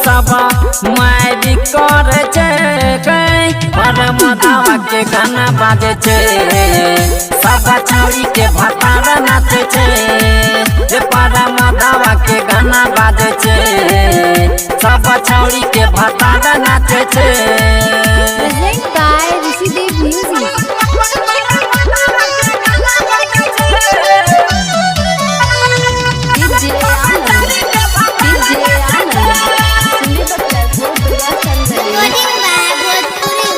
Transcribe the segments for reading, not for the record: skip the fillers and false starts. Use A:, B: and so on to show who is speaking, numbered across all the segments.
A: सब मारी कर परम धावा के गाना बाजे सब छौरी के भतार नाचे परम धावा के गाना बाजे सब छौरी के भतार नाचे
B: Present by Rishidev Music. DJ Anand, DJ Anand, Sunil Bhatt, Durga Sandari.
C: Recording by Bhojpuri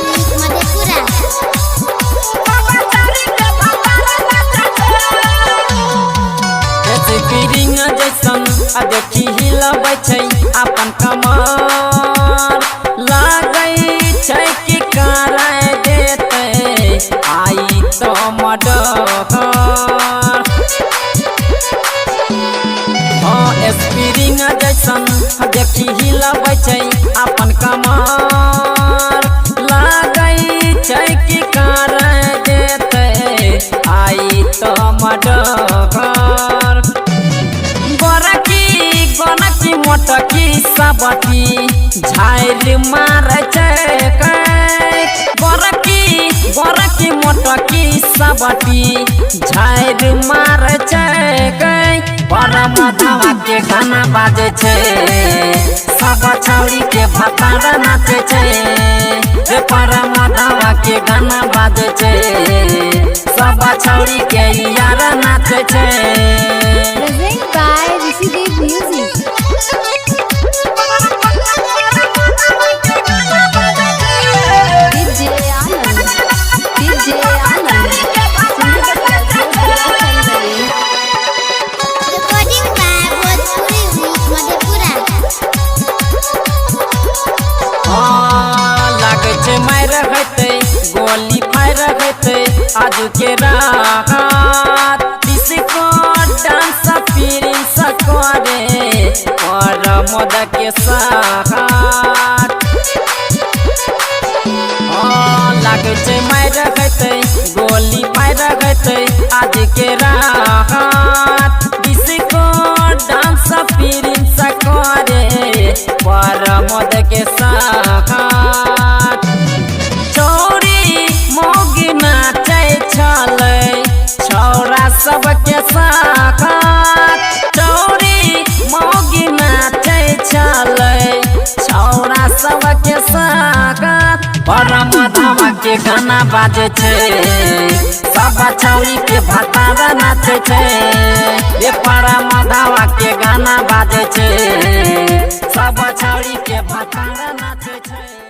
C: Madhepura.
A: Spring जैसन देखी हिलबै छै अपन कमर लागै छै कि कराय देते आई तो मडर स्प्रिंग जैसन देखी हिलबै छै अपन कमर लागै छै कि कराय देते आई तो मडर गनकी मोटकी सबकी झाइल मारे गरकी मोटकी सबकी झाइल मारे परम धावा के गाना बाजे सब छौरी के भतार नाचे परम धावा के गाना बाजे सब छौरी के यार नाचे
B: Present by Rishidev Music. DJ Anand, DJ Anand, Sunil Bhatt, Durga Sandari.
C: Recording by Bhojpuri Madhepura.
A: लागे छै मार हेते गोली फायर हेते आज के रात डिस्को डांस प्रिंस करे और मद के साथ लागे छै मार हेते गोली फायर हेते आज के रात डिस्को डांस प्रिंस करे और मद के साथ छौरा सबके साथ चौरी मौगी नाचे छौरा सबके साथ परम धावा के गाना बाजे सब छौरी के भतार नाचे परम धावा के गाना बाजे सब छौरी के भतार नाचे